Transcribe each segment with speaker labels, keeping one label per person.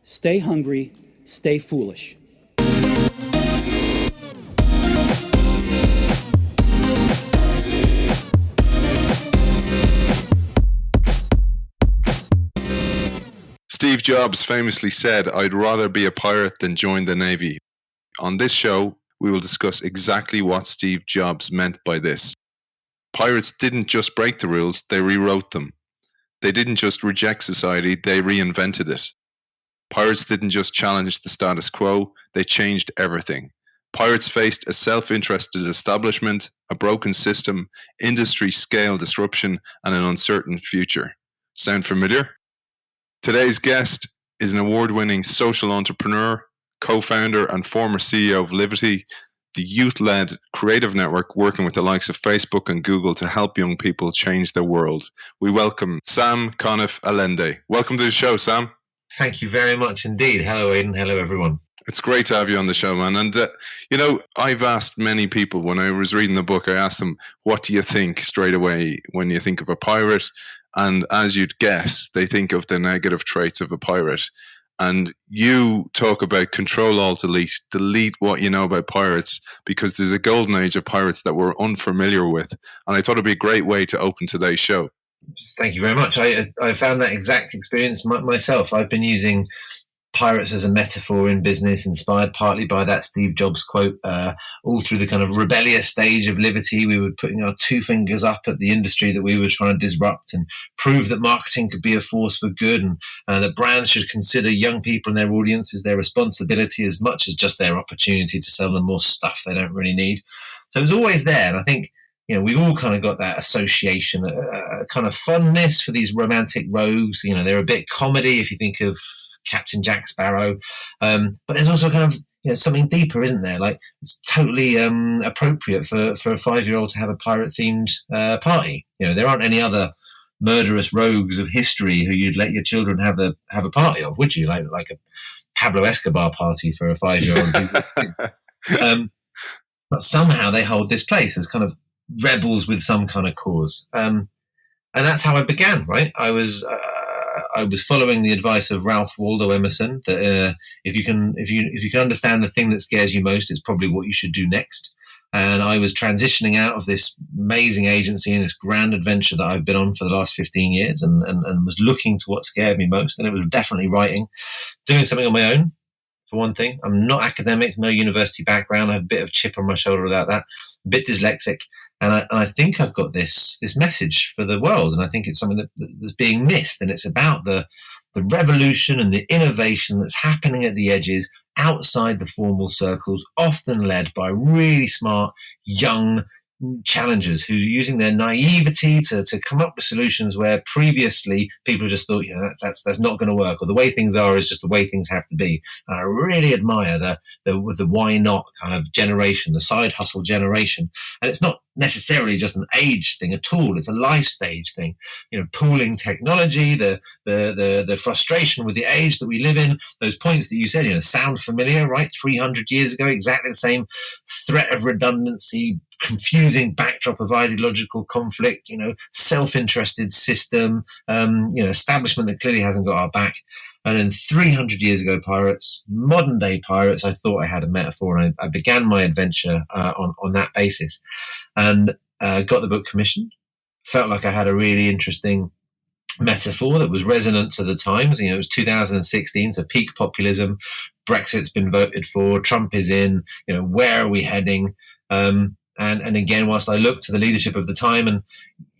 Speaker 1: Stay hungry, stay foolish.
Speaker 2: Steve Jobs famously said, "I'd rather be a pirate than join the Navy." On this show, we will discuss exactly what Steve Jobs meant by this. Pirates didn't just break the rules, they rewrote them. They didn't just reject society, they reinvented it. Pirates didn't just challenge the status quo, they changed everything. Pirates faced a self-interested establishment, a broken system, industry-scale disruption, and an uncertain future. Sound familiar? Today's guest is an award-winning social entrepreneur, co-founder and former CEO of Liberty, the youth-led creative network working with the likes of Facebook and Google to help young people change their world. We welcome Sam Conniff Allende. Welcome to the show, Sam.
Speaker 3: Thank you very much indeed. Hello, Aidan. Hello, everyone.
Speaker 2: It's great to have you on the show, man. And, I've asked many people when I was reading the book, I asked them, what do you think straight away when you think of a pirate? And as you'd guess, they think of the negative traits of a pirate. And you talk about control, alt, delete what you know about pirates, because there's a golden age of pirates that we're unfamiliar with. And I thought it'd be a great way to open today's show.
Speaker 3: Thank you very much. I found that exact experience myself. I've been using pirates as a metaphor in business, inspired partly by that Steve Jobs quote. All through the kind of rebellious stage of Liberty, we were putting our two fingers up at the industry that we were trying to disrupt and prove that marketing could be a force for good, and that brands should consider young people and their audience as their responsibility as much as just their opportunity to sell them more stuff they don't really need. So it was always there, and I think we've all kind of got that association, a kind of fondness for these romantic rogues. They're a bit comedy if you think of Captain Jack Sparrow, but there's also kind of something deeper, isn't there? Like, it's totally appropriate for a 5-year-old to have a pirate-themed party. There aren't any other murderous rogues of history who you'd let your children have a party of, would you? Like a Pablo Escobar party for a 5-year-old. But somehow they hold this place as kind of rebels with some kind of cause, and that's how I began. Right, I was following the advice of Ralph Waldo Emerson that if you can understand the thing that scares you most, it's probably what you should do next. And I was transitioning out of this amazing agency and this grand adventure that I've been on for the last 15 years, and was looking to what scared me most, and it was definitely writing, doing something on my own. For one thing, I'm not academic, no university background. I have a bit of chip on my shoulder without that, a bit dyslexic. And I think I've got this message for the world, and I think it's something that's being missed, and it's about the revolution and the innovation that's happening at the edges, outside the formal circles, often led by really smart, young challengers who are using their naivety to come up with solutions where previously people just thought, that's not going to work, or the way things are is just the way things have to be. And I really admire the why not kind of generation, the side hustle generation. And it's not necessarily just an age thing at all. It's a life stage thing. Pooling technology, the frustration with the age that we live in, those points that you said, sound familiar, right? 300 years ago, exactly the same threat of redundancy, confusing backdrop of ideological conflict, self-interested system, establishment that clearly hasn't got our back. And then 300 years ago, pirates, modern day pirates, I thought I had a metaphor, and I began my adventure on that basis, and got the book commissioned. Felt like I had a really interesting metaphor that was resonant to the times. It was 2016, so peak populism. Brexit's been voted for. Trump is in. Where are we heading? And again, whilst I look to the leadership of the time, and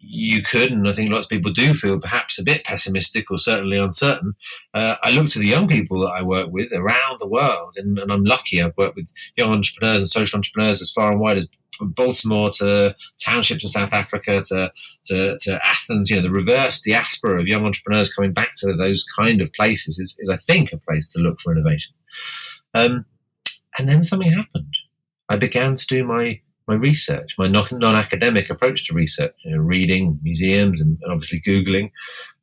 Speaker 3: you could, and I think lots of people do feel perhaps a bit pessimistic or certainly uncertain, I look to the young people that I work with around the world, and I'm lucky. I've worked with young entrepreneurs and social entrepreneurs as far and wide as from Baltimore to townships in South Africa to Athens. The reverse diaspora of young entrepreneurs coming back to those kind of places is I think, a place to look for innovation. And then something happened. I began to do my research, my non-academic approach to research, reading, museums, and obviously Googling,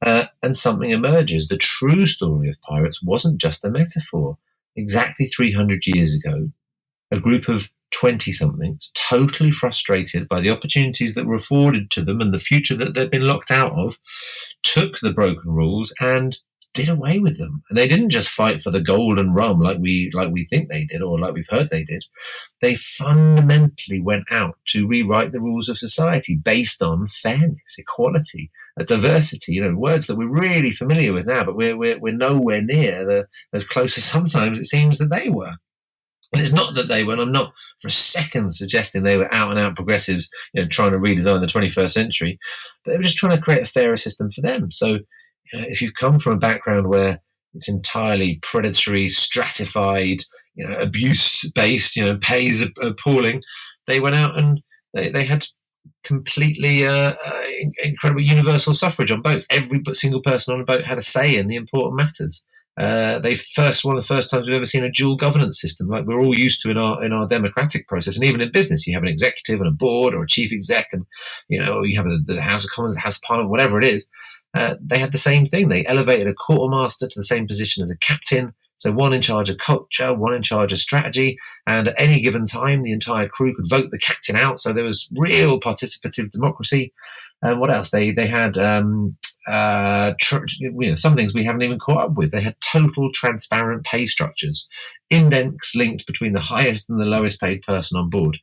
Speaker 3: and something emerges. The true story of pirates wasn't just a metaphor. Exactly 300 years ago, a group of 20-somethings, totally frustrated by the opportunities that were afforded to them and the future that they'd been locked out of, took the broken rules and did away with them. And they didn't just fight for the gold and rum like we think they did, or like we've heard they did. They fundamentally went out to rewrite the rules of society based on fairness, equality, diversity, words that we're really familiar with now, but we're nowhere near as close as sometimes it seems that they were. And it's not that they were, and I'm not for a second suggesting they were out and out progressives, trying to redesign the 21st century, but they were just trying to create a fairer system for them. So if you've come from a background where it's entirely predatory, stratified, abuse-based, pay is appalling, they went out and they had completely incredible universal suffrage on boats. Every single person on a boat had a say in the important matters. One of the first times we've ever seen a dual governance system, like we're all used to in our democratic process. And even in business, you have an executive and a board or a chief exec, and you have the House of Commons, the House of Parliament, whatever it is. They had the same thing. They elevated a quartermaster to the same position as a captain. So one in charge of culture, one in charge of strategy, and at any given time, the entire crew could vote the captain out. So there was real participative democracy. And what else? They had some things we haven't even caught up with. They had total transparent pay structures, index linked between the highest and the lowest paid person on board.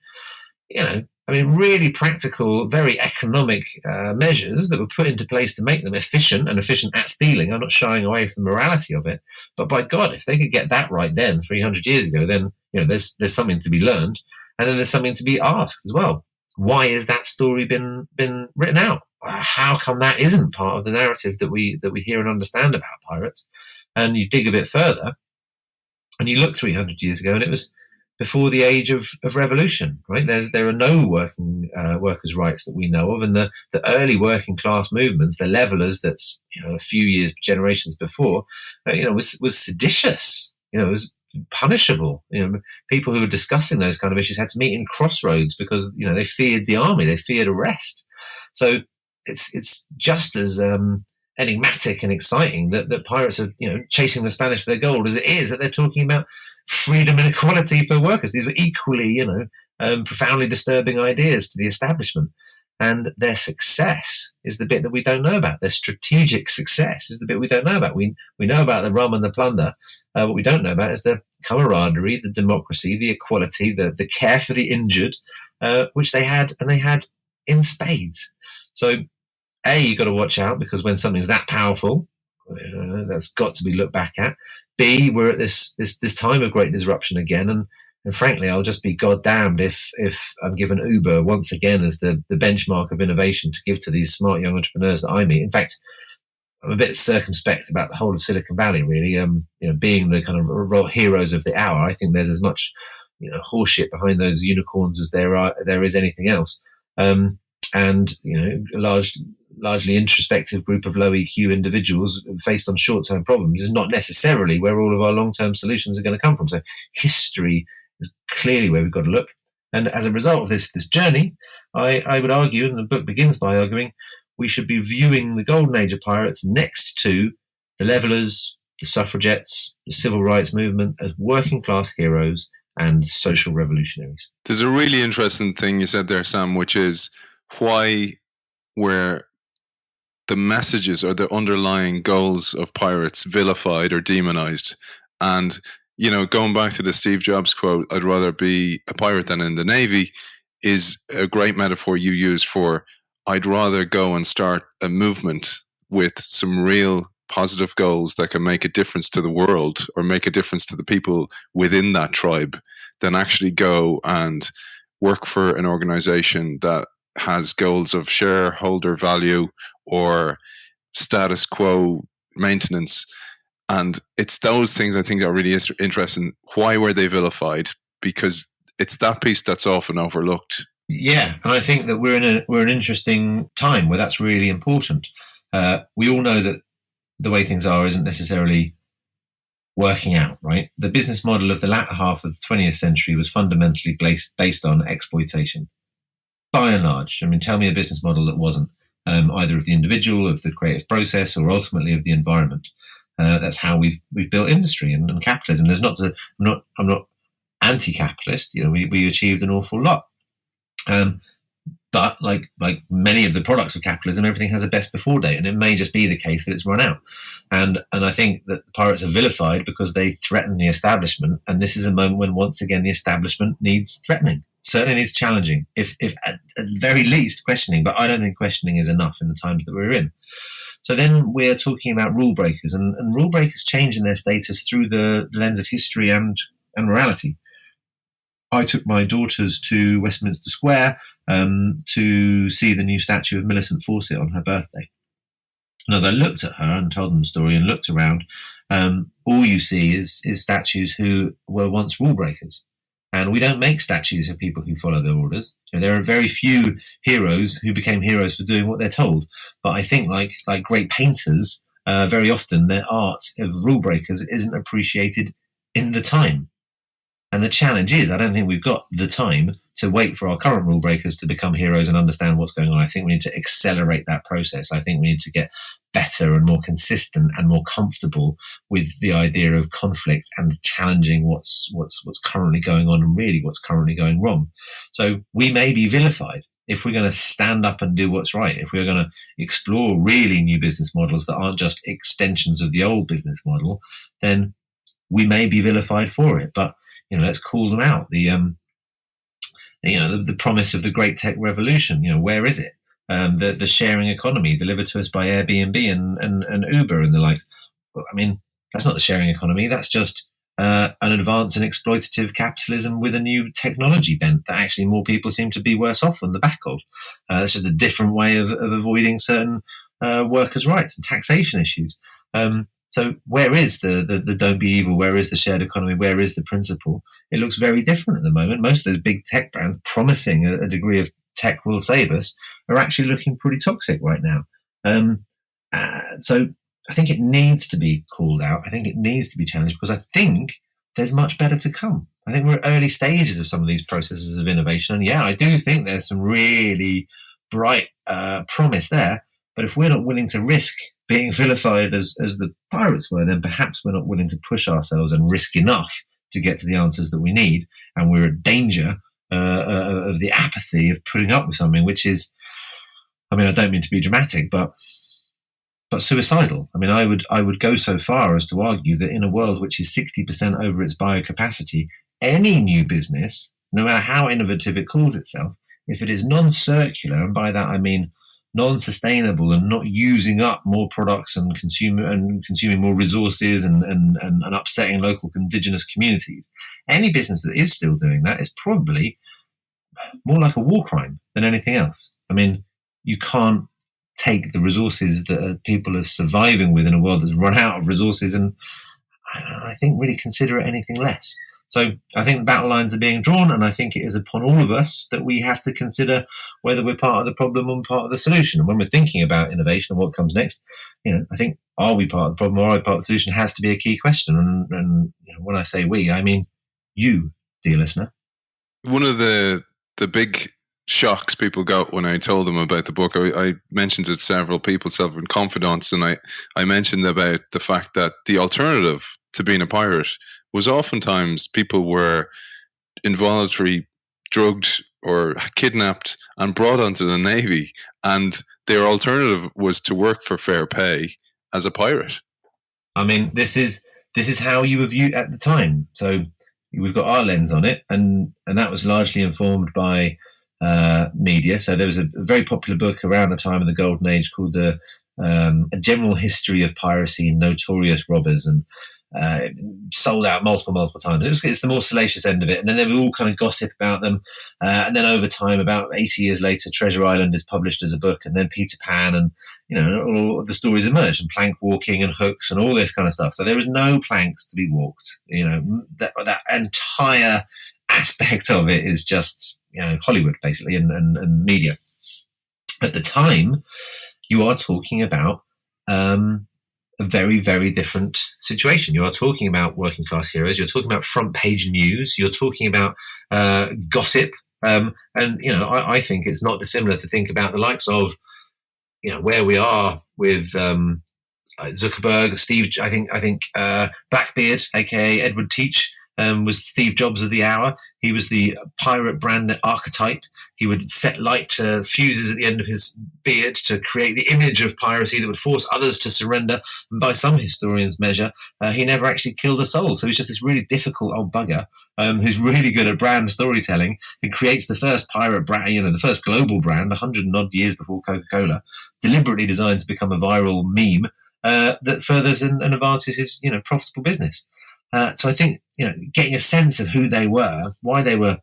Speaker 3: Really practical, very economic measures that were put into place to make them efficient at stealing. I'm not shying away from the morality of it, but by God, if they could get that right then, 300 years ago, then there's something to be learned, and then there's something to be asked as well. Why has that story been written out? How come that isn't part of the narrative that we hear and understand about pirates? And you dig a bit further, and you look 300 years ago, and it was before the age of revolution, right? There are no workers' rights that we know of, and the early working class movements, the levelers, that's a few generations before, was seditious. It was punishable. People who were discussing those kind of issues had to meet in crossroads because they feared the army, they feared arrest. So it's just as enigmatic and exciting that pirates are chasing the Spanish for their gold as it is that they're talking about freedom and equality for workers. These were equally, profoundly disturbing ideas to the establishment. And their success is the bit that we don't know about. Their strategic success is the bit we don't know about. We know about the rum and the plunder. What we don't know about is the camaraderie, the democracy, the equality, the care for the injured, which they had, and they had in spades. So, you've got to watch out, because when something's that powerful, that's got to be looked back at. B, we're at this time of great disruption again, and frankly, I'll just be goddamned if I'm given Uber once again as the benchmark of innovation to give to these smart young entrepreneurs that I meet. In fact, I'm a bit circumspect about the whole of Silicon Valley, really. Being the kind of heroes of the hour, I think there's as much horseshit behind those unicorns as there is anything else. And a largely introspective group of low EQ individuals faced on short-term problems is not necessarily where all of our long-term solutions are going to come from. So history is clearly where we've got to look. And as a result of this journey, I would argue, and the book begins by arguing, we should be viewing the golden age of pirates next to the levelers, the suffragettes, the civil rights movement as working-class heroes and social revolutionaries.
Speaker 2: There's a really interesting thing you said there, Sam, which is why were the messages or the underlying goals of pirates vilified or demonized. And, going back to the Steve Jobs quote, I'd rather be a pirate than in the Navy, is a great metaphor you use for I'd rather go and start a movement with some real positive goals that can make a difference to the world or make a difference to the people within that tribe than actually go and work for an organization that has goals of shareholder value or status quo maintenance. And it's those things I think that are really interesting. Why were they vilified? Because it's that piece that's often overlooked.
Speaker 3: Yeah, and I think that we're in an interesting time where that's really important. We all know that the way things are isn't necessarily working out, right? The business model of the latter half of the 20th century was fundamentally based on exploitation. By and large, tell me a business model that wasn't either of the individual, of the creative process, or ultimately of the environment. That's how we've built industry and capitalism. I'm not anti-capitalist. We achieved an awful lot. But like many of the products of capitalism, everything has a best before date, and it may just be the case that it's run out. And I think that pirates are vilified because they threaten the establishment, and this is a moment when once again the establishment needs threatening, certainly needs challenging, if at the very least questioning. But I don't think questioning is enough in the times that we're in. So then we're talking about rule breakers, and rule breakers change in their status through the lens of history and morality. I took my daughters to Westminster Square to see the new statue of Millicent Fawcett on her birthday. And as I looked at her and told them the story and looked around, all you see is statues who were once rule breakers. And we don't make statues of people who follow their orders. There are very few heroes who became heroes for doing what they're told. But I think like great painters, very often their art of rule breakers isn't appreciated in the time. And the challenge is, I don't think we've got the time to wait for our current rule breakers to become heroes and understand what's going on. I think we need to accelerate that process. I think we need to get better and more consistent and more comfortable with the idea of conflict and challenging what's currently going on and really what's currently going wrong. So we may be vilified if we're going to stand up and do what's right, if we're going to explore really new business models that aren't just extensions of the old business model, then we may be vilified for it. But let's call them out. The promise of the great tech revolution. Where is it? The sharing economy delivered to us by Airbnb and Uber and the likes. I mean, that's not the sharing economy. That's just an advanced and exploitative capitalism with a new technology bent that actually more people seem to be worse off on the back of. That's just a different way of avoiding certain workers' rights and taxation issues. So where is the don't be evil? Where is the shared economy? Where is the principle? It looks very different at the moment. Most of those big tech brands promising a degree of tech will save us are actually looking pretty toxic right now. So I think it needs to be called out. I think it needs to be challenged because I think there's much better to come. I think we're at early stages of some of these processes of innovation. And yeah, I do think there's some really bright promise there. But if we're not willing to risk being vilified as the pirates were, then perhaps we're not willing to push ourselves and risk enough to get to the answers that we need. And we're at danger of the apathy of putting up with something which is, I don't mean to be dramatic, but suicidal. I would go so far as to argue that in a world which is 60% over its biocapacity, any new business, no matter how innovative it calls itself, if it is non-circular, and by that I mean non-sustainable and not using up more products and consuming more resources and upsetting local indigenous communities. Any business that is still doing that is probably more like a war crime than anything else. You can't take the resources that people are surviving with in a world that's run out of resources and I think really consider it anything less. So I think the battle lines are being drawn, and I think it is upon all of us that we have to consider whether we're part of the problem or part of the solution. And when we're thinking about innovation and what comes next, I think, are we part of the problem or are we part of the solution has to be a key question. And when I say we, I mean you, dear listener.
Speaker 2: One of the big shocks people got when I told them about the book, I mentioned it to several people, several confidants, and I mentioned about the fact that the alternative to being a pirate was oftentimes people were involuntarily drugged or kidnapped and brought onto the Navy, and their alternative was to work for fair pay as a pirate.
Speaker 3: This is how you were viewed at the time. So we've got our lens on it, and that was largely informed by media. So there was a very popular book around the time of the Golden Age called A General History of Piracy and Notorious Robbers, and sold out multiple times. It's the more salacious end of it. And then there was all kind of gossip about them. And then over time, about 80 years later, Treasure Island is published as a book, and then Peter Pan, and all the stories emerged, and plank walking and hooks and all this kind of stuff. So there was no planks to be walked. That entire aspect of it is just Hollywood basically and media. At the time, you are talking about a very, very different situation. You are talking about working class heroes. You're talking about front page news. You're talking about gossip. I think it's not dissimilar to think about the likes of, where we are with Zuckerberg, Steve. I think Blackbeard, aka Edward Teach, was Steve Jobs of the hour. He was the pirate brand archetype. He would set light to fuses at the end of his beard to create the image of piracy that would force others to surrender. And by some historians' measure, he never actually killed a soul. So he's just this really difficult old bugger who's really good at brand storytelling and creates the first pirate brand, the first global brand 100 and odd years before Coca-Cola, deliberately designed to become a viral meme that furthers and advances his profitable business. So I think getting a sense of who they were, why they were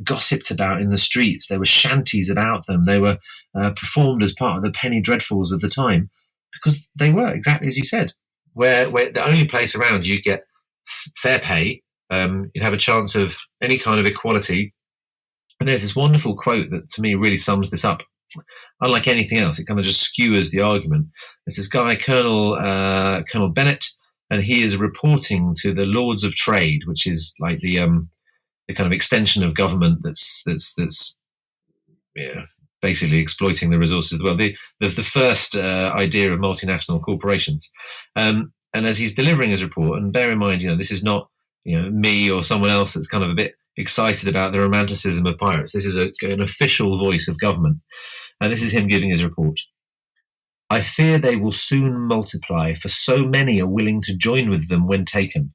Speaker 3: gossiped about in the streets. There were shanties about them. They were performed as part of the penny dreadfuls of the time because they were exactly as you said, where the only place around you get fair pay, you'd have a chance of any kind of equality. And there's this wonderful quote that to me really sums this up. Unlike anything else, it kind of just skewers the argument. There's this guy, Colonel Bennett, and he is reporting to the Lords of Trade, which is like the kind of extension of government that's basically exploiting the resources of the world. The first idea of multinational corporations. And as he's delivering his report, and bear in mind, this is not me or someone else that's kind of a bit excited about the romanticism of pirates. This is an official voice of government. And this is him giving his report. I fear they will soon multiply, for so many are willing to join with them when taken.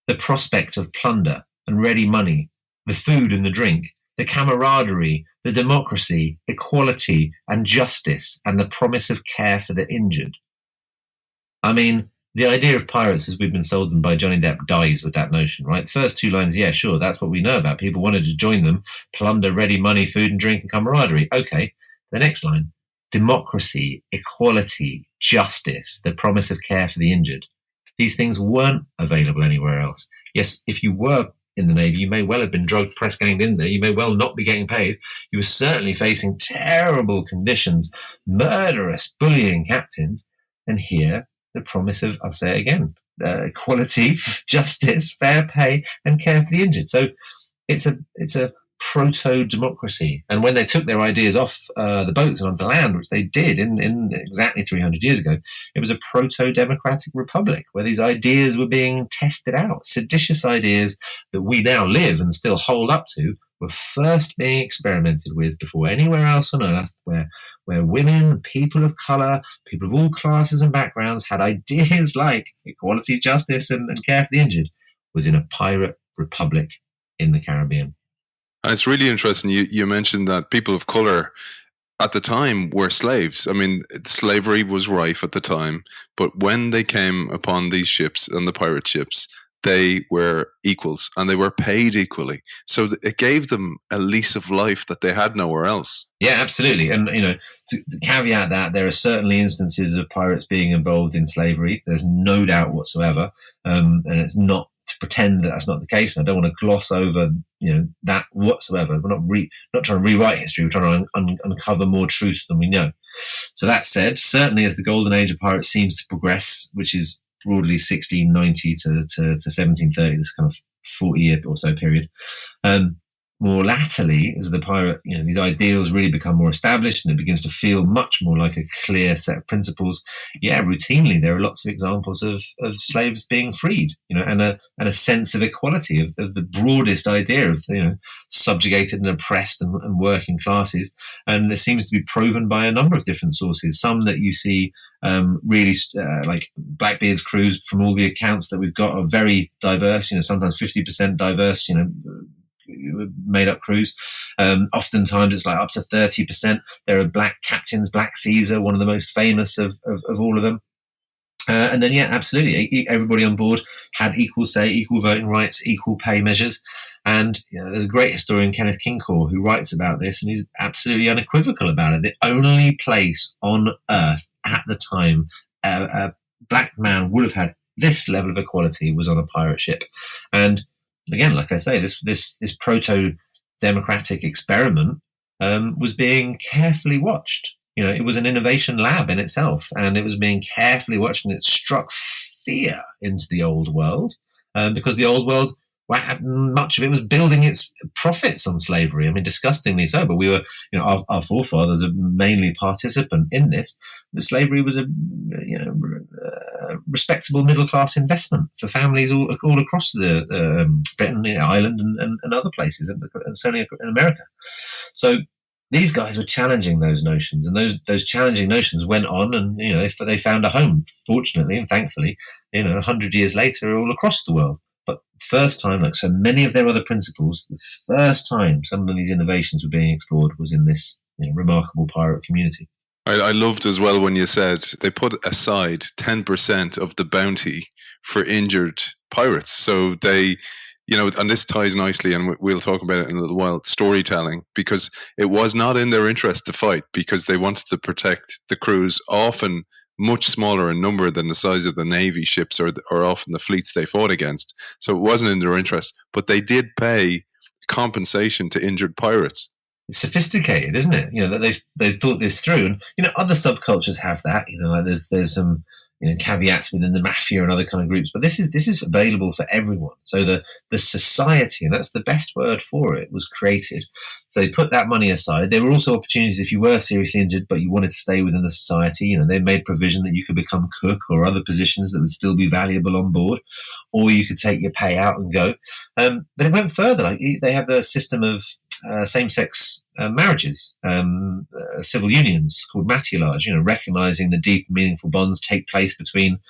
Speaker 3: The prospect of plunder and ready money, the food and the drink, the camaraderie, the democracy, equality and justice, and the promise of care for the injured. I mean, the idea of pirates as we've been sold them by Johnny Depp dies with that notion, right? The first two lines, yeah, sure, that's what we know about. People wanted to join them, plunder, ready money, food and drink and camaraderie. Okay, the next line. Democracy, equality, justice, the promise of care for the injured. These things weren't available anywhere else. Yes, if you were in the Navy, you may well have been drug press ganged in there. You may well not be getting paid. You were certainly facing terrible conditions, murderous, bullying captains. And here, the promise of, I'll say it again, equality, justice, fair pay, and care for the injured. So it's a proto-democracy. And when they took their ideas off the boats and onto land, which they did in exactly 300 years ago, it was a proto-democratic republic where these ideas were being tested out. Seditious ideas that we now live and still hold up to were first being experimented with before anywhere else on earth, where women, people of colour, people of all classes and backgrounds had ideas like equality, justice, and care for the injured, was in a pirate republic in the Caribbean.
Speaker 2: And it's really interesting. You mentioned that people of color at the time were slaves. I mean, slavery was rife at the time, but when they came upon these ships and the pirate ships, they were equals and they were paid equally. So it gave them a lease of life that they had nowhere else.
Speaker 3: Yeah, absolutely. And, to caveat that, there are certainly instances of pirates being involved in slavery. There's no doubt whatsoever. And it's not to pretend that that's not the case. And I don't want to gloss over, that whatsoever. We're not trying to rewrite history. We're trying to uncover more truths than we know. So that said, certainly as the golden age of pirates seems to progress, which is broadly 1690 to 1730, this kind of 40-year or so period, more latterly, as the pirate, these ideals really become more established and it begins to feel much more like a clear set of principles. Yeah, routinely there are lots of examples of slaves being freed, and a sense of equality, of the broadest idea of, subjugated and oppressed and working classes. And this seems to be proven by a number of different sources. Some that you see really like Blackbeard's crews, from all the accounts that we've got, are very diverse, sometimes 50% diverse, made up crews. Oftentimes it's like up to 30%. There are black captains, Black Caesar, one of the most famous of all of them. And then, yeah, absolutely, everybody on board had equal say, equal voting rights, equal pay measures. And there's a great historian, Kenneth Kincaid, who writes about this, and he's absolutely unequivocal about it. The only place on earth at the time a black man would have had this level of equality was on a pirate ship. And again, like I say, this proto-democratic experiment was being carefully watched. It was an innovation lab in itself, and it was being carefully watched, and it struck fear into the old world because the old world much of it was building its profits on slavery. I mean, disgustingly so. But we were, our forefathers are mainly participant in this. But slavery was a respectable middle class investment for families all across the Britain, Ireland, and other places, and certainly in America. So these guys were challenging those notions, and those challenging notions went on, and they found a home, fortunately and thankfully, 100 years later, all across the world. But first time, like so many of their other principles, the first time some of these innovations were being explored was in this remarkable pirate community.
Speaker 2: I loved as well when you said they put aside 10% of the bounty for injured pirates. So they, and this ties nicely, and we'll talk about it in a little while, storytelling, because it was not in their interest to fight, because they wanted to protect the crews, often much smaller in number than the size of the Navy ships or often the fleets they fought against. So it wasn't in their interest, but they did pay compensation to injured pirates.
Speaker 3: It's sophisticated, isn't it? That they've thought this through, and other subcultures have that. Like there's some caveats within the mafia and other kind of groups, but this is available for everyone. So the society, and that's the best word for it, was created. So they put that money aside. There were also opportunities if you were seriously injured but you wanted to stay within the society. They made provision that you could become cook or other positions that would still be valuable on board, or you could take your payout and go. But it went further. Like they have a system of same-sex marriages, civil unions called matulage, recognizing the deep, meaningful bonds take place between,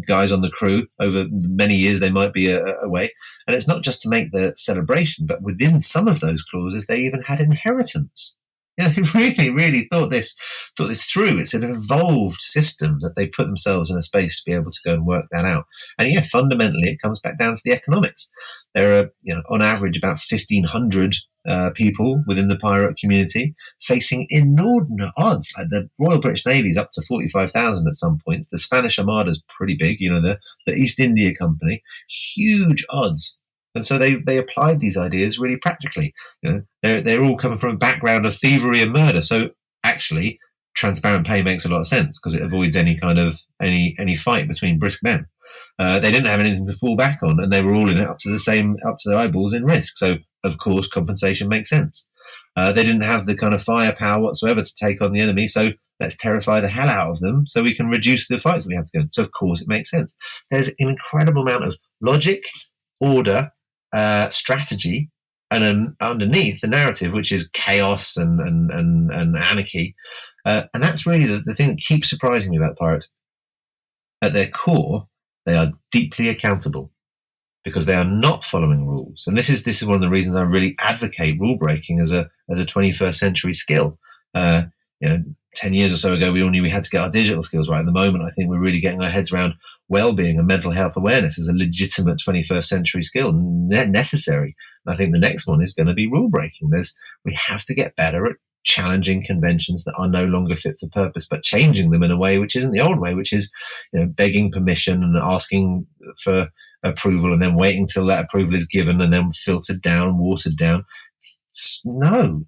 Speaker 3: guys on the crew over many years they might be away. And it's not just to make the celebration, but within some of those clauses, they even had inheritance. They really, really thought this through. It's an evolved system that they put themselves in a space to be able to go and work that out. And fundamentally, it comes back down to the economics. There are, on average, about 1,500 people within the pirate community facing inordinate odds. Like the Royal British Navy is up to 45,000 at some point. The Spanish Armada is pretty big. The East India Company, huge odds. And so they applied these ideas really practically. They're all coming from a background of thievery and murder. So actually, transparent pay makes a lot of sense because it avoids any kind of any fight between brisk men. They didn't have anything to fall back on, and they were all in it up to the eyeballs in risk. So of course, compensation makes sense. They didn't have the kind of firepower whatsoever to take on the enemy. So let's terrify the hell out of them so we can reduce the fights that we have to go. So of course, it makes sense. There's an incredible amount of logic, order, strategy, and underneath the narrative, which is chaos and anarchy. And that's really the thing that keeps surprising me about pirates. At their core, they are deeply accountable because they are not following rules. And this is one of the reasons I really advocate rule breaking as a 21st century skill. 10 years or so ago, we all knew we had to get our digital skills right. At the moment, I think we're really getting our heads around well-being and mental health awareness as a legitimate 21st century skill, necessary. And I think the next one is going to be rule breaking. We have to get better at challenging conventions that are no longer fit for purpose, but changing them in a way which isn't the old way, which is begging permission and asking for approval and then waiting till that approval is given and then filtered down, watered down. No.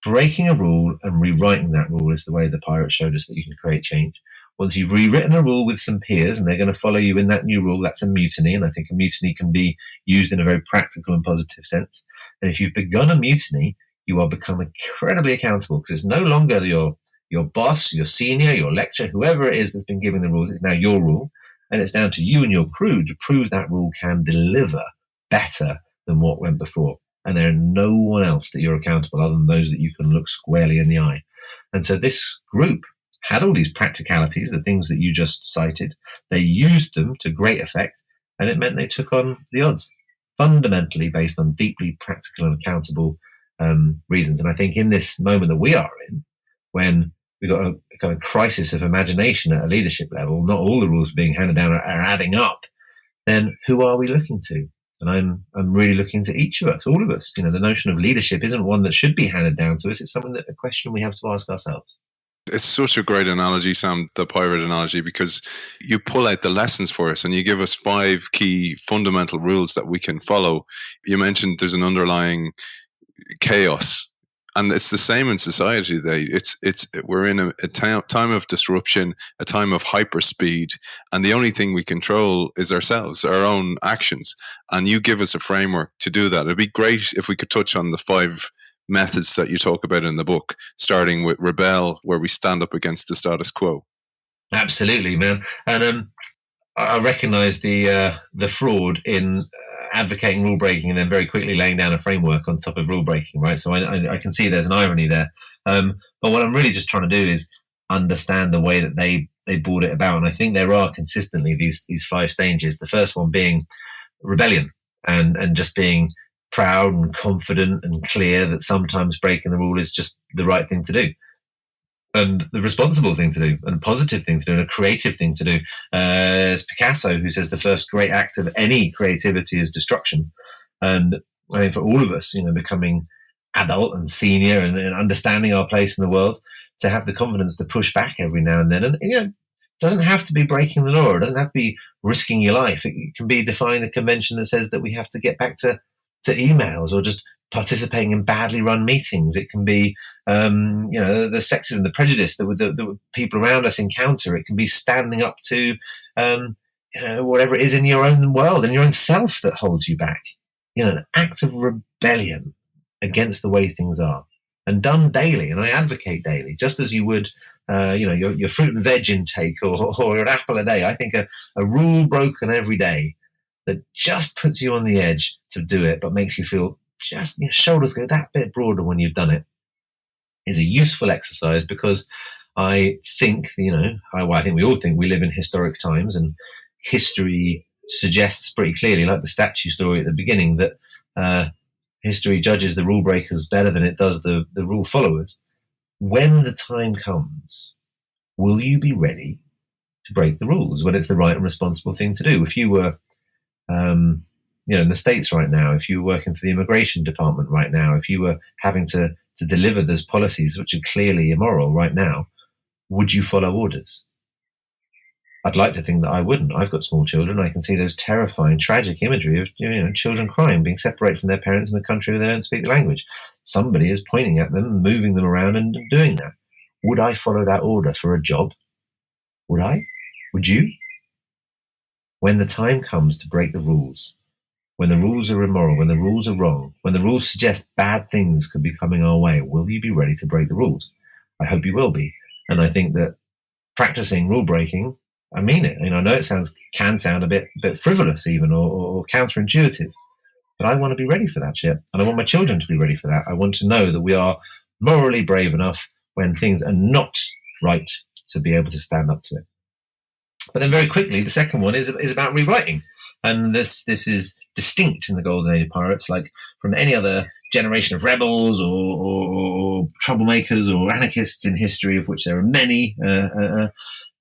Speaker 3: Breaking a rule and rewriting that rule is the way the pirates showed us that you can create change. Once you've rewritten a rule with some peers and they're going to follow you in that new rule, that's a mutiny. And I think a mutiny can be used in a very practical and positive sense. And if you've begun a mutiny, you are become incredibly accountable because it's no longer your boss, your senior, your lecturer, whoever it is that's been giving the rules. It's now your rule. And it's down to you and your crew to prove that rule can deliver better than what went before. And there are no one else that you're accountable other than those that you can look squarely in the eye. And so this group had all these practicalities, the things that you just cited. They used them to great effect, and it meant they took on the odds, fundamentally based on deeply practical and accountable reasons. And I think in this moment that we are in, when we've got a kind of crisis of imagination at a leadership level, not all the rules being handed down are adding up, then who are we looking to? And I'm really looking to each of us, all of us. The notion of leadership isn't one that should be handed down to us. It's something a question we have to ask ourselves.
Speaker 2: It's such a great analogy, Sam, the pirate analogy, because you pull out the lessons for us and you give us 5 key fundamental rules that we can follow. You mentioned there's an underlying chaos And it's the same in society. We're in a time of disruption, a time of hyperspeed, and the only thing we control is ourselves, our own actions. And you give us a framework to do that. It'd be great if we could touch on the 5 methods that you talk about in the book, starting with rebel, where we stand up against the status quo.
Speaker 3: Absolutely, man. And I recognise the fraud in advocating rule breaking and then very quickly laying down a framework on top of rule breaking, right? So I can see there's an irony there. But what I'm really just trying to do is understand the way that they brought it about. And I think there are consistently these 5 stages. The first one being rebellion and just being proud and confident and clear that sometimes breaking the rule is just the right thing to do. And the responsible thing to do, and a positive thing to do, and a creative thing to do. It's Picasso who says the first great act of any creativity is destruction. And I think for all of us, becoming adult and senior and understanding our place in the world, to have the confidence to push back every now and then. And, it doesn't have to be breaking the law. It doesn't have to be risking your life. It can be defying a convention that says that we have to get back to emails, or just participating in badly run meetings. It can be, the sexism, the prejudice that people around us encounter. It can be standing up to, whatever it is in your own world and your own self that holds you back. An act of rebellion against the way things are, and done daily. And I advocate daily, just as you would, your fruit and veg intake or an apple a day. I think a rule broken every day that just puts you on the edge to do it, but makes you feel just your shoulders go that bit broader when you've done it, is a useful exercise. Because I think, I think we all think we live in historic times, and history suggests pretty clearly, like the statue story at the beginning, that history judges the rule breakers better than it does the rule followers. When the time comes, will you be ready to break the rules when it's the right and responsible thing to do? If you were in the States right now, if you were working for the immigration department right now, if you were having to deliver those policies which are clearly immoral right now, would you follow orders? I'd like to think that I wouldn't. I've got small children. I can see those terrifying, tragic imagery of children crying, being separated from their parents in a country where they don't speak the language. Somebody is pointing at them, moving them around and doing that. Would I follow that order for a job? Would I? Would you? When the time comes to break the rules, when the rules are immoral, when the rules are wrong, when the rules suggest bad things could be coming our way, will you be ready to break the rules? I hope you will be. And I think that practicing rule breaking, I mean it. I know it can sound a bit frivolous even, or counterintuitive, but I want to be ready for that shit. And I want my children to be ready for that. I want to know that we are morally brave enough when things are not right to be able to stand up to it. But then very quickly, the second one is about rewriting. And this is distinct in the Golden Age of pirates, like from any other generation of rebels or troublemakers or anarchists in history, of which there are many.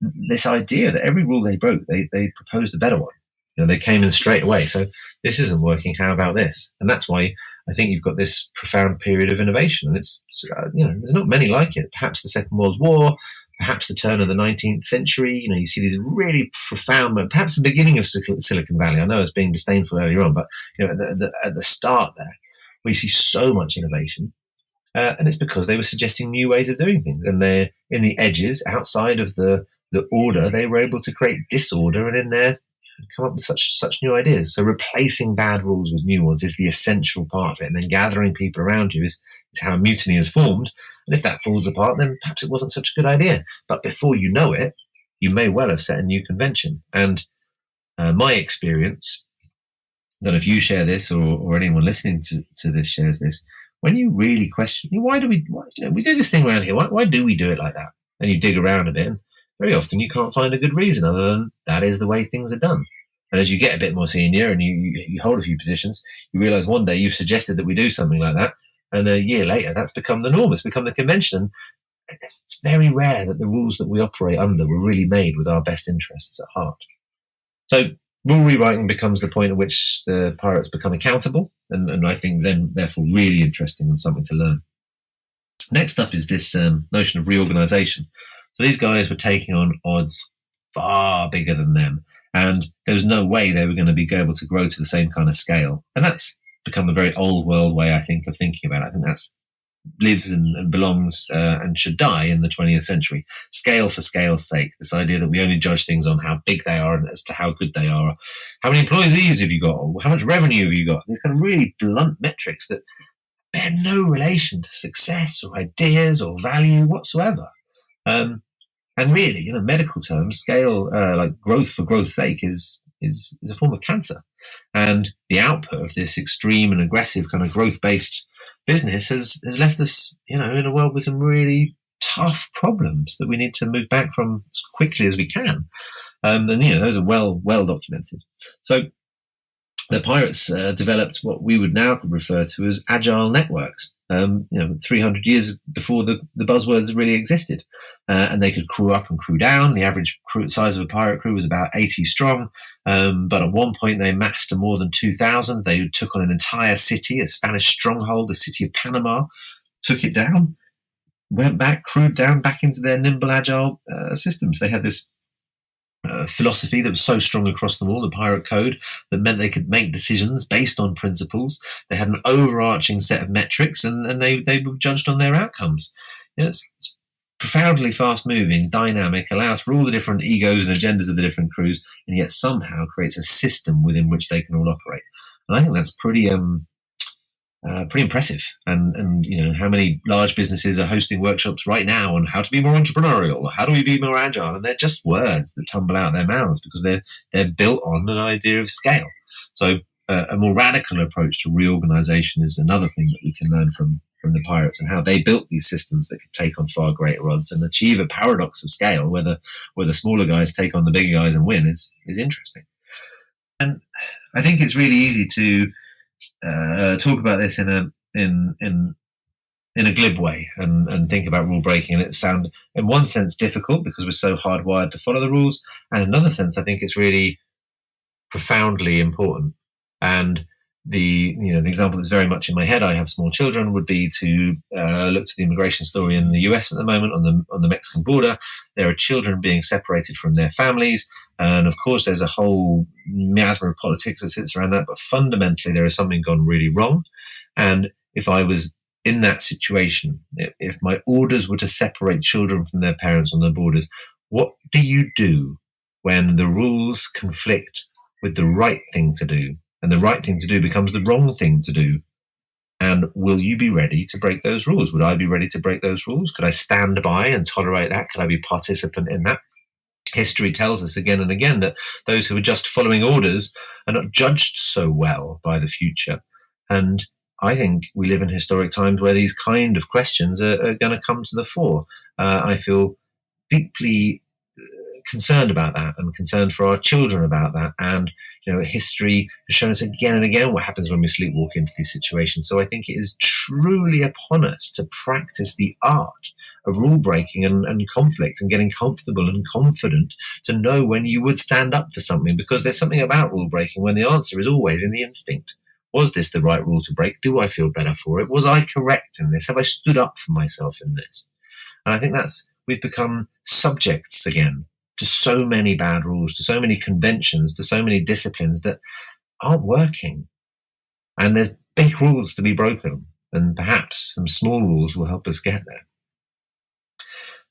Speaker 3: This idea that every rule they broke, they proposed a better one. They came in straight away. So this isn't working. How about this? And that's why I think you've got this profound period of innovation. And it's there's not many like it. Perhaps the Second World War. Perhaps the turn of the 19th century, you see these really profound, perhaps the beginning of Silicon Valley. I know it's being disdainful earlier on, but at the start there, where you see so much innovation, and it's because they were suggesting new ways of doing things, and they're in the edges, outside of the order, they were able to create disorder, and in there come up with such new ideas. So replacing bad rules with new ones is the essential part of it, and then gathering people around you is how a mutiny is formed. And if that falls apart, then perhaps it wasn't such a good idea. But before you know it, you may well have set a new convention. And my experience, I don't know if you share this or anyone listening to this shares this, when you really question, why do we do this thing around here? Why do we do it like that? And you dig around a bit, and very often you can't find a good reason other than that is the way things are done. And as you get a bit more senior and you hold a few positions, you realize one day you've suggested that we do something like that. And a year later, that's become the norm. It's become the convention. It's very rare that the rules that we operate under were really made with our best interests at heart. So rule rewriting becomes the point at which the pirates become accountable, and I think then therefore really interesting and something to learn. Next up is this notion of reorganization. So these guys were taking on odds far bigger than them, and there was no way they were going to be able to grow to the same kind of scale. And that's become a very old world way, I think, of thinking about it. I think that's lives and belongs and should die in the 20th century. Scale for scale's sake. This idea that we only judge things on how big they are and as to how good they are. How many employees have you got? Or how much revenue have you got? These kind of really blunt metrics that bear no relation to success or ideas or value whatsoever. And really, in medical terms, scale, like growth for growth's sake, is a form of cancer. And the output of this extreme and aggressive kind of growth-based business has left us, in a world with some really tough problems that we need to move back from as quickly as we can. And those are well documented. So the pirates developed what we would now refer to as agile networks. 300 years before the buzzwords really existed, and they could crew up and crew down. The average size of a pirate crew was about 80 strong, but at one point they massed to more than 2,000. They took on an entire city, a Spanish stronghold, the city of Panama, took it down, went back, crewed down back into their nimble, agile systems. They had this philosophy that was so strong across them all, the pirate code, that meant they could make decisions based on principles. They had an overarching set of metrics, and they were judged on their outcomes. It's profoundly fast-moving, dynamic, allows for all the different egos and agendas of the different crews, and yet somehow creates a system within which they can all operate. And I think that's pretty impressive. And how many large businesses are hosting workshops right now on how to be more entrepreneurial, or how do we be more agile? And they're just words that tumble out their mouths because they're built on an idea of scale. So a more radical approach to reorganization is another thing that we can learn from the pirates, and how they built these systems that could take on far greater odds and achieve a paradox of scale, where the smaller guys take on the bigger guys and win is interesting. And I think it's really easy to talk about this in a glib way and think about rule breaking, and it sound in one sense difficult because we're so hardwired to follow the rules, and in another sense I think it's really profoundly important. And the example that's very much in my head, I have small children, would be to look to the immigration story in the US at the moment on the Mexican border. There are children being separated from their families, and of course there's a whole miasma of politics that sits around that, but fundamentally there is something gone really wrong. And if I was in that situation, if my orders were to separate children from their parents on the borders, what do you do when the rules conflict with the right thing to do, and the right thing to do becomes the wrong thing to do? And will you be ready to break those rules? Would I be ready to break those rules? Could I stand by and tolerate that? Could I be participant in that? History tells us again and again that those who are just following orders are not judged so well by the future. And I think we live in historic times where these kind of questions are going to come to the fore. I feel deeply concerned about that, and concerned for our children about that. And history has shown us again and again what happens when we sleepwalk into these situations. So I think it is truly upon us to practice the art of rule breaking and conflict, and getting comfortable and confident to know when you would stand up for something, because there's something about rule breaking when the answer is always in the instinct. Was this the right rule to break? Do I feel better for it? Was I correct in this? Have I stood up for myself in this? And I think we've become subjects again to so many bad rules, to so many conventions, to so many disciplines that aren't working. And there's big rules to be broken, and perhaps some small rules will help us get there.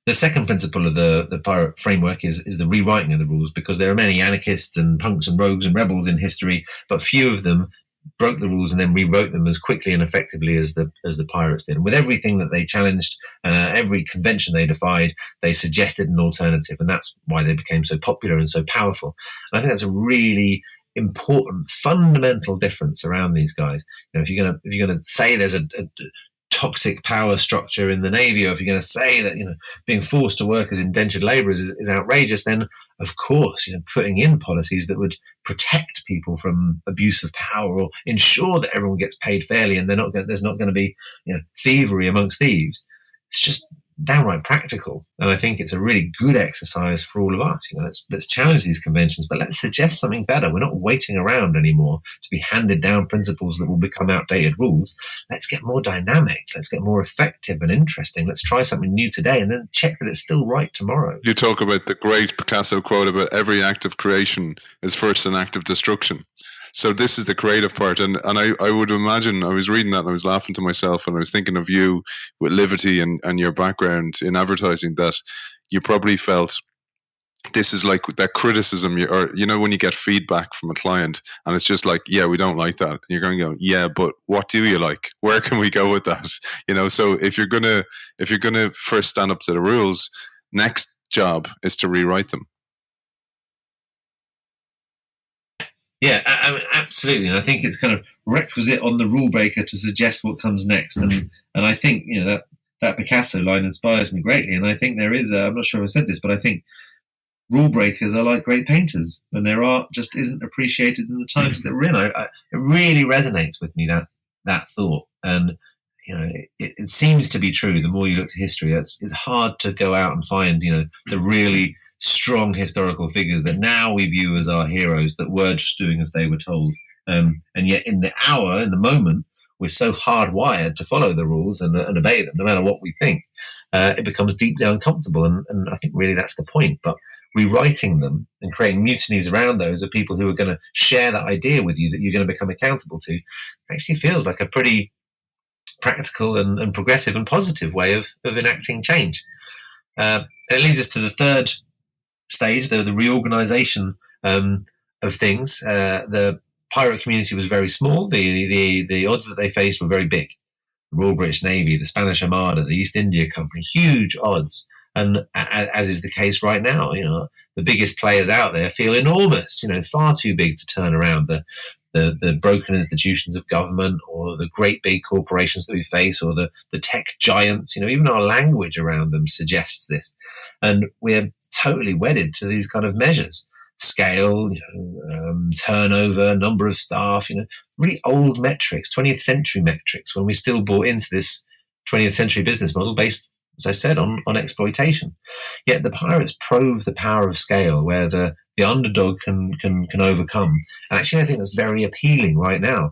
Speaker 3: The second principle of the pirate framework is the rewriting of the rules, because there are many anarchists and punks and rogues and rebels in history, but few of them broke the rules and then rewrote them as quickly and effectively as the pirates did. And with everything that they challenged, every convention they defied, they suggested an alternative, and that's why they became so popular and so powerful. And I think that's a really important, fundamental difference around these guys. If you're going to say there's a toxic power structure in the Navy, or if you're going to say that being forced to work as indentured labourers is outrageous, then of course putting in policies that would protect people from abuse of power, or ensure that everyone gets paid fairly and there's not going to be thievery amongst thieves. It's just downright practical, and I think it's a really good exercise for all of us. Let's challenge these conventions, but let's suggest something better. We're not waiting around anymore to be handed down principles that will become outdated rules. Let's get more dynamic. Let's get more effective and interesting. Let's try something new today and then check that it's still right tomorrow.
Speaker 2: You talk about the great Picasso quote about every act of creation is first an act of destruction. So this is the creative part, and I would imagine, I was reading that and I was laughing to myself, and I was thinking of you with Livity and your background in advertising, that you probably felt this is like that criticism, or when you get feedback from a client and it's just like, yeah, we don't like that, and you're going to go, yeah, but what do you like? Where can we go with that? So if you're gonna first stand up to the rules, next job is to rewrite them.
Speaker 3: Yeah, I mean, absolutely. And I think it's kind of requisite on the rule breaker to suggest what comes next. And I think that Picasso line inspires me greatly. And I think there is I'm not sure if I said this, but I think rule breakers are like great painters, and their art just isn't appreciated in the times that we're in. It really resonates with me, that thought. And it seems to be true. The more you look to history, it's hard to go out and find the really strong historical figures that now we view as our heroes, that were just doing as they were told. And yet in the moment, we're so hardwired to follow the rules and obey them, no matter what we think. It becomes deeply uncomfortable, and I think really that's the point. But rewriting them and creating mutinies around those of people who are going to share that idea with you that you're going to become accountable to actually feels like a pretty practical and progressive and positive way of enacting change. It leads us to the third stage, the reorganization of things. The pirate community was very small. The odds that they faced were very big. The Royal British Navy, the Spanish Armada, the East India Company, huge odds. And as is the case right now, the biggest players out there feel enormous, far too big to turn around the broken institutions of government, or the great big corporations that we face, or the tech giants. Even our language around them suggests this. And we're totally wedded to these kind of measures. Scale, turnover, number of staff, really old metrics, 20th century metrics, when we still bought into this 20th century business model based, as I said, on exploitation. Yet the pirates prove the power of scale, where the underdog can overcome. And actually, I think that's very appealing right now.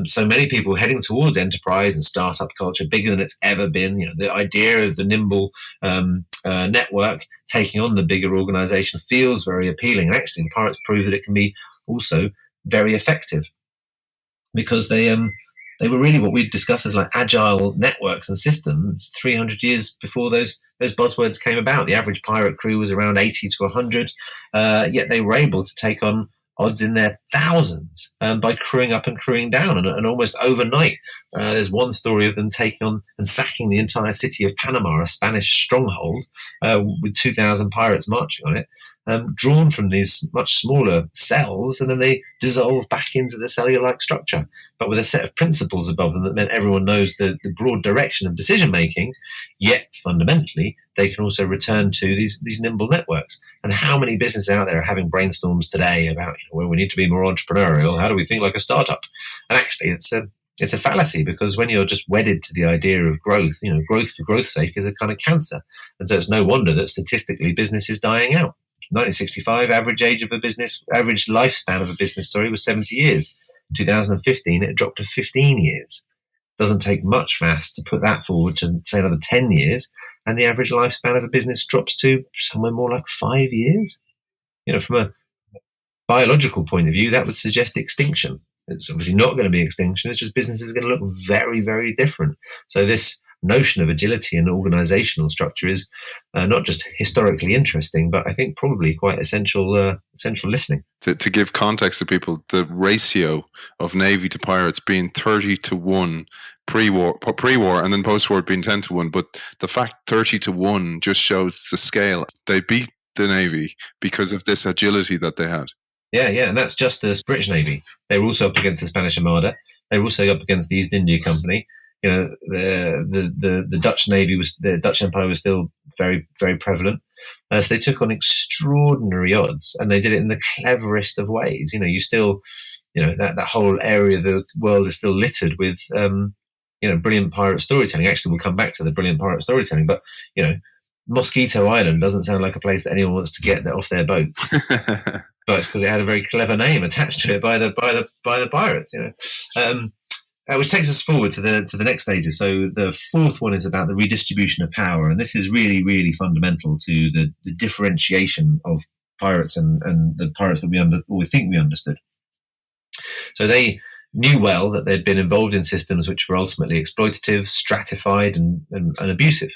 Speaker 3: So many people heading towards enterprise and startup culture, bigger than it's ever been. The idea of the nimble network taking on the bigger organization feels very appealing. And actually, the pirates prove that it can be also very effective, because they were really what we'd discuss as like agile networks and systems 300 years before those buzzwords came about. The average pirate crew was around 80 to 100, yet they were able to take on odds in their thousands by crewing up and crewing down. And almost overnight, there's one story of them taking on and sacking the entire city of Panama, a Spanish stronghold, with 2,000 pirates marching on it. Drawn from these much smaller cells, and then they dissolve back into the cellular-like structure, but with a set of principles above them that meant everyone knows the broad direction of decision-making, yet fundamentally they can also return to these nimble networks. And how many businesses out there are having brainstorms today about where we need to be more entrepreneurial, how do we think like a startup? And actually it's a fallacy, because when you're just wedded to the idea of growth, growth for growth's sake is a kind of cancer. And so it's no wonder that statistically business is dying out. 1965, average lifespan of a business, was 70 years. In 2015, it dropped to 15 years. Doesn't take much maths to put that forward to, say, another 10 years, and the average lifespan of a business drops to somewhere more like 5 years. From a biological point of view, that would suggest extinction. It's obviously not going to be extinction. It's just business is going to look very, very different. So this notion of agility and organizational structure is not just historically interesting, but I think probably quite essential listening.
Speaker 2: To give context to people, the ratio of Navy to pirates being 30-1 pre-war, and then post-war being 10-1. But the fact 30-1 just shows the scale. They beat the Navy because of this agility that they had.
Speaker 3: Yeah, and that's just the British Navy. They were also up against the Spanish Armada. They were also up against the East India Company. The Dutch Navy the Dutch Empire was still very, very prevalent. So they took on extraordinary odds, and they did it in the cleverest of ways. You still, that whole area of the world is still littered with, brilliant pirate storytelling. Actually, we'll come back to the brilliant pirate storytelling, but, Mosquito Island doesn't sound like a place that anyone wants to get off their boats. But it's because it had a very clever name attached to it by the pirates, which takes us forward to the next stages. So the fourth one is about the redistribution of power, and this is really, really fundamental to the differentiation of pirates and the pirates that we think we understood. So they knew well that they'd been involved in systems which were ultimately exploitative, stratified, and abusive.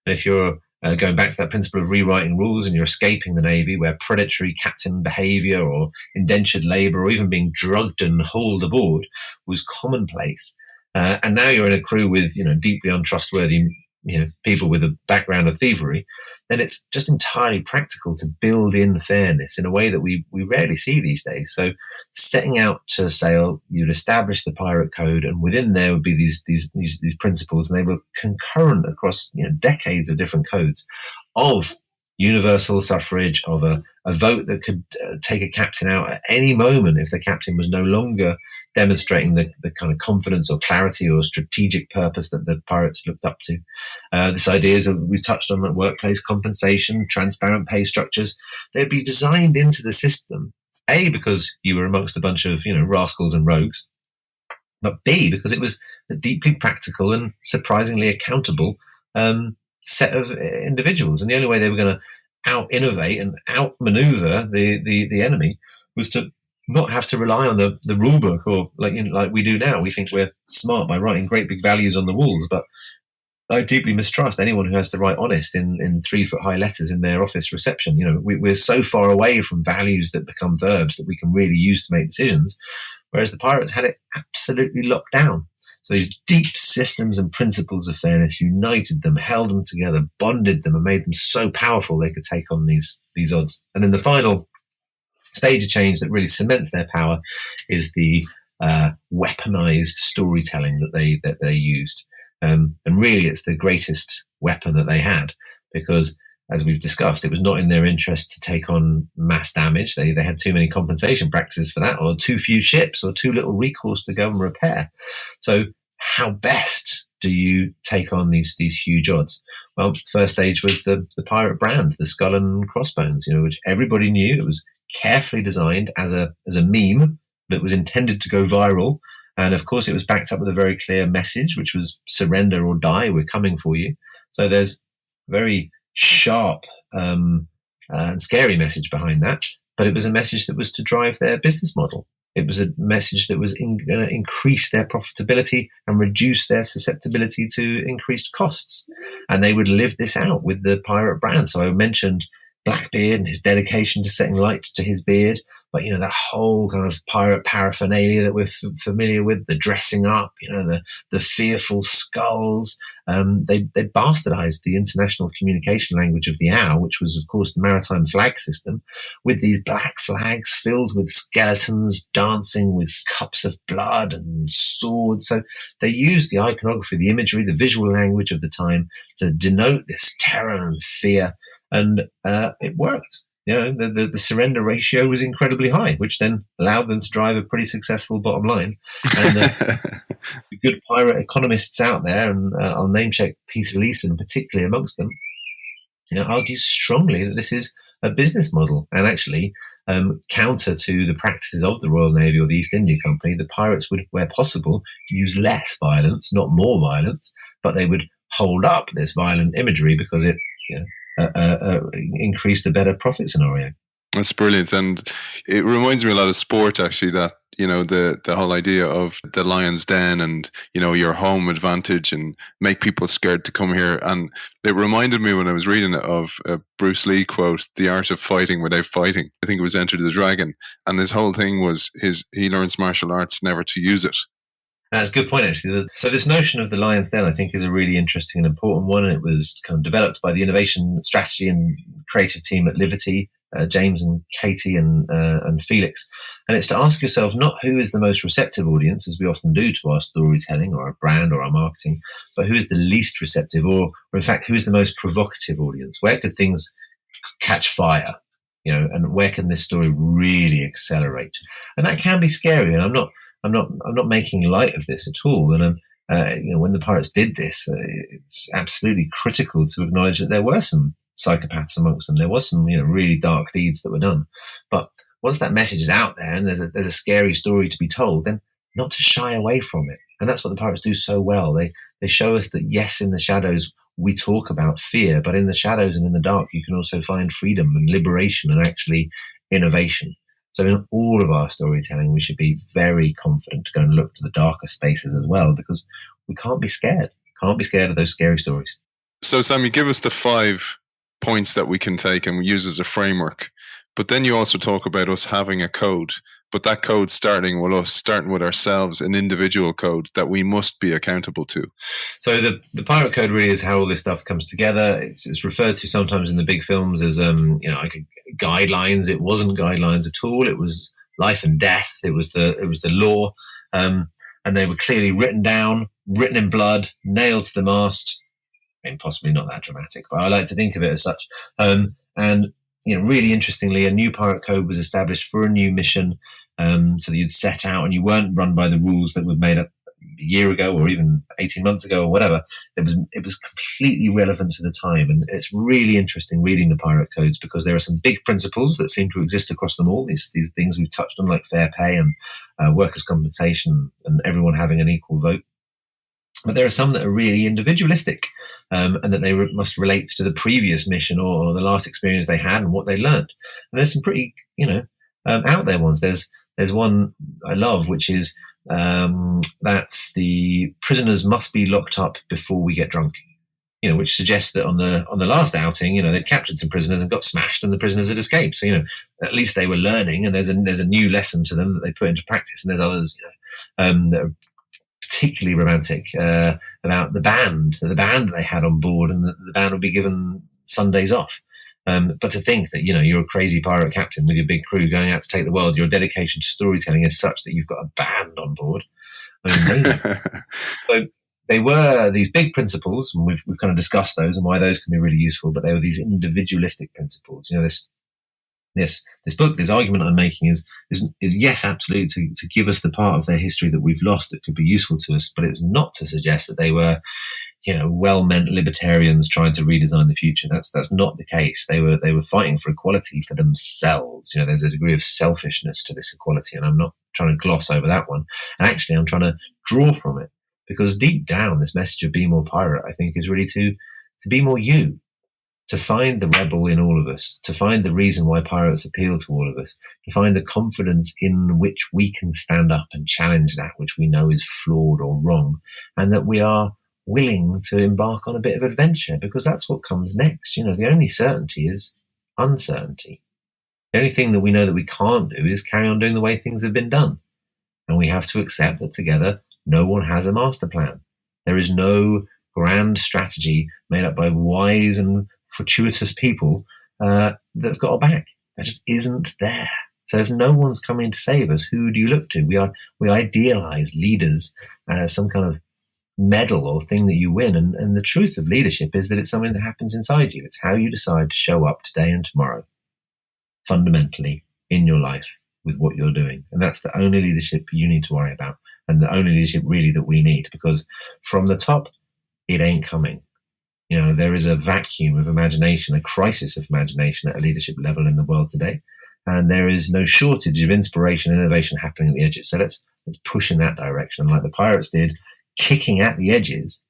Speaker 3: And if you're going back to that principle of rewriting rules and you're escaping the Navy, where predatory captain behavior or indentured labor or even being drugged and hauled aboard was commonplace, and now you're in a crew with deeply untrustworthy people with a background of thievery, then it's just entirely practical to build in fairness in a way that we rarely see these days. So setting out to sail, you'd establish the pirate code, and within there would be these principles, and they were concurrent across decades of different codes of universal suffrage, of a vote that could take a captain out at any moment if the captain was no longer demonstrating the kind of confidence or clarity or strategic purpose that the pirates looked up to. This ideas of, we've touched on, workplace compensation, transparent pay structures. They'd be designed into the system, A, because you were amongst a bunch of rascals and rogues, but B, because it was a deeply practical and surprisingly accountable set of individuals. And the only way they were going to out-innovate and out-maneuver the enemy was to not have to rely on the rule book, or like we do now. We think we're smart by writing great big values on the walls, but I deeply mistrust anyone who has to write honest in 3-foot-high letters in their office reception. We're so far away from values that become verbs that we can really use to make decisions, whereas the pirates had it absolutely locked down. So these deep systems and principles of fairness united them, held them together, bonded them, and made them so powerful they could take on these odds. And then the final stage of change that really cements their power is the weaponized storytelling that they used. And really, it's the greatest weapon that they had, because, as we've discussed, it was not in their interest to take on mass damage. They had too many compensation practices for that, or too few ships, or too little recourse to go and repair. So how best do you take on these huge odds? Well, the first stage was the pirate brand, the skull and crossbones, which everybody knew. It was carefully designed as a meme that was intended to go viral. And of course, it was backed up with a very clear message, which was surrender or die, we're coming for you. So there's very sharp and scary message behind that, but it was a message that was to drive their business model. It was a message that was going to increase their profitability and reduce their susceptibility to increased costs. And they would live this out with the pirate brand. So I mentioned Blackbeard and his dedication to setting light to his beard, but that whole kind of pirate paraphernalia that we're familiar with, the dressing up, the fearful skulls. They bastardized the international communication language of the hour, which was, of course, the maritime flag system, with these black flags filled with skeletons dancing with cups of blood and swords. So they used the iconography, the imagery, the visual language of the time to denote this terror and fear, and it worked. The surrender ratio was incredibly high, which then allowed them to drive a pretty successful bottom line. And the good pirate economists out there, and I'll name check Peter Leeson particularly amongst them, argues strongly that this is a business model, and actually counter to the practices of the Royal Navy or the East India Company. The pirates would, where possible, use less violence, not more violence, but they would hold up this violent imagery because it increased a better profit scenario.
Speaker 2: That's brilliant, and it reminds me a lot of sport, actually, that the whole idea of the lion's den and your home advantage and make people scared to come here. And it reminded me when I was reading it of a Bruce Lee quote, "The art of fighting without fighting." I think it was Enter the Dragon, and this whole thing was he learns martial arts never to use it.
Speaker 3: That's a good point, actually. So this notion of the lion's den, I think, is a really interesting and important one, and it was kind of developed by the innovation strategy and creative team at Liberty, James and Katie and Felix. And it's to ask yourself not who is the most receptive audience, as we often do to our storytelling or our brand or our marketing, but who is the least receptive, or in fact, who is the most provocative audience? Where could things catch fire? And where can this story really accelerate? And that can be scary. And I'm not making light of this at all. And when the pirates did this, it's absolutely critical to acknowledge that there were some psychopaths amongst them. There was some really dark deeds that were done. But once that message is out there and there's a scary story to be told, then not to shy away from it. And that's what the pirates do so well. They show us that, yes, in the shadows we talk about fear, but in the shadows and in the dark you can also find freedom and liberation and actually innovation. So in all of our storytelling, we should be very confident to go and look to the darker spaces as well, because we can't be scared. Can't be scared of those scary stories.
Speaker 2: So, Sam, you give us the 5 points that we can take and we use as a framework. But then you also talk about us having a code, but that code starting with us, starting with ourselves, an individual code that we must be accountable to.
Speaker 3: So the pirate code really is how all this stuff comes together. It's referred to sometimes in the big films as like guidelines. It wasn't guidelines at all. It was life and death. It was the law, and they were clearly written down, written in blood, nailed to the mast. I mean, possibly not that dramatic, but I like to think of it as such. And really interestingly, a new pirate code was established for a new mission, so that you'd set out and you weren't run by the rules that were made up a year ago or even 18 months ago or whatever. It was completely relevant to the time, and it's really interesting reading the pirate codes because there are some big principles that seem to exist across them all. These things we've touched on, like fair pay and workers' compensation and everyone having an equal vote. But there are some that are really individualistic, and that they must relate to the previous mission or the last experience they had and what they learned. And there's some pretty, out there ones. There's one I love, which is that the prisoners must be locked up before we get drunk. Which suggests that on the last outing, they'd captured some prisoners and got smashed, and the prisoners had escaped. So at least they were learning, and there's a new lesson to them that they put into practice. And there's others, that are particularly romantic about the band that they had on board, and the band would be given Sundays off. But to think that you're a crazy pirate captain with your big crew going out to take the world, your dedication to storytelling is such that you've got a band on board. I mean, amazing. So they were these big principles, and we've kind of discussed those and why those can be really useful. But they were these individualistic principles. This book, this argument I'm making is yes, absolutely to give us the part of their history that we've lost that could be useful to us, but it's not to suggest that they were, well-meant libertarians trying to redesign the future. That's not the case. They were fighting for equality for themselves. There's a degree of selfishness to this equality, and I'm not trying to gloss over that one. And actually, I'm trying to draw from it, because deep down, this message of be more pirate, I think, is really to be more you. To find the rebel in all of us, to find the reason why pirates appeal to all of us, to find the confidence in which we can stand up and challenge that which we know is flawed or wrong, and that we are willing to embark on a bit of adventure, because that's what comes next. The only certainty is uncertainty. The only thing that we know that we can't do is carry on doing the way things have been done. And we have to accept that together, no one has a master plan. There is no grand strategy made up by wise and fortuitous people that have got our back. That just isn't there. So if no one's coming to save us, who do you look to? We idealize leaders as some kind of medal or thing that you win. And the truth of leadership is that it's something that happens inside you. It's how you decide to show up today and tomorrow, fundamentally, in your life with what you're doing. And that's the only leadership you need to worry about, and the only leadership really that we need, because from the top, it ain't coming. There is a vacuum of imagination, a crisis of imagination at a leadership level in the world today. And there is no shortage of inspiration and innovation happening at the edges. So let's push in that direction. And like the pirates did, kicking at the edges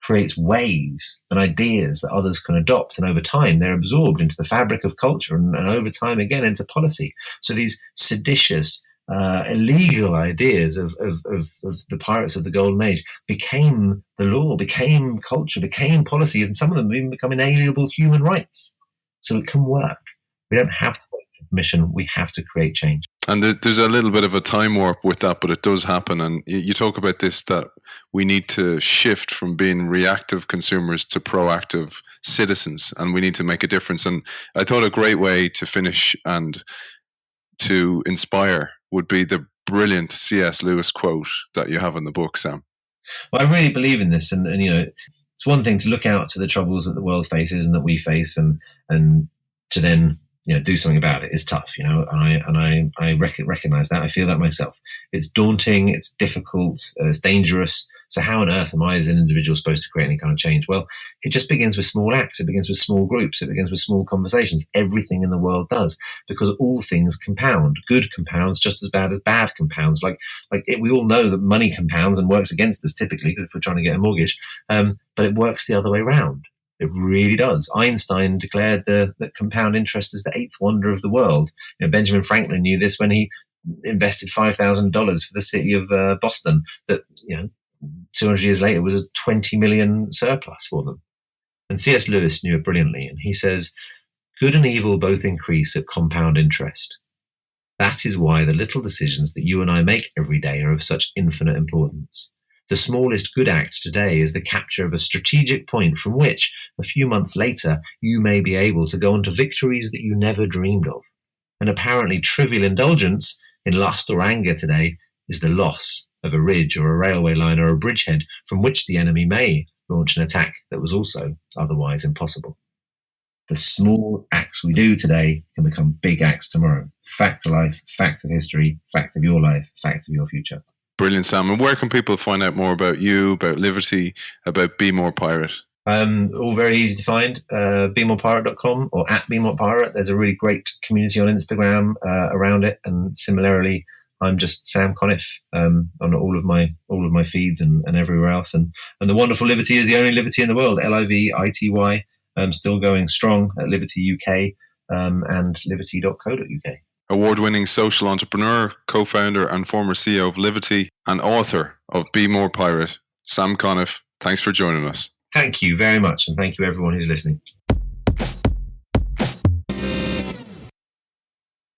Speaker 3: creates waves and ideas that others can adopt. And over time, they're absorbed into the fabric of culture and over time, again, into policy. So these seditious, illegal ideas of the pirates of the golden age became the law, became culture, became policy, and some of them even become inalienable human rights. So it can work. We don't have to wait for permission. We have to create change.
Speaker 2: And there's a little bit of a time warp with that, but it does happen. And you talk about this, that we need to shift from being reactive consumers to proactive citizens, and we need to make a difference. And I thought a great way to finish and to inspire would be the brilliant C.S. Lewis quote that you have in the book, Sam.
Speaker 3: Well, I really believe in this, and it's one thing to look out to the troubles that the world faces and that we face, and to then do something about it is tough, and I recognize that. I feel that myself. It's daunting, it's difficult, it's dangerous. So how on earth am I as an individual supposed to create any kind of change? Well, it just begins with small acts. It begins with small groups. It begins with small conversations. Everything in the world does, because all things compound. Good compounds just as bad as bad compounds. We all know that money compounds and works against us typically if we're trying to get a mortgage, but it works the other way around. It really does. Einstein declared that compound interest is the eighth wonder of the world. Benjamin Franklin knew this when he invested $5,000 for the city of Boston. That 200 years later was a 20 million surplus for them. And C.S. Lewis knew it brilliantly, and he says, "Good and evil both increase at compound interest. That is why the little decisions that you and I make every day are of such infinite importance. The smallest good act today is the capture of a strategic point from which, a few months later, you may be able to go on to victories that you never dreamed of. An apparently trivial indulgence in lust or anger today is the loss of a ridge or a railway line or a bridgehead from which the enemy may launch an attack that was also otherwise impossible. The small acts we do today can become big acts tomorrow. Fact of life, fact of history, fact of your life, fact of your future."
Speaker 2: Brilliant, Sam. And where can people find out more about you, about Liberty, about Be More Pirate?
Speaker 3: All very easy to find. BeMorePirate.com or at BeMorePirate. There's a really great community on Instagram around it, and similarly, I'm just Sam Conniff on all of my feeds and everywhere else. And the wonderful Liberty is the only Liberty in the world. LIVITY. Still going strong at Liberty UK and liberty.co.uk.
Speaker 2: Award-winning social entrepreneur, co-founder and former CEO of Liberty, and author of Be More Pirate, Sam Conniff. Thanks for joining us.
Speaker 3: Thank you very much, and thank you everyone who's listening.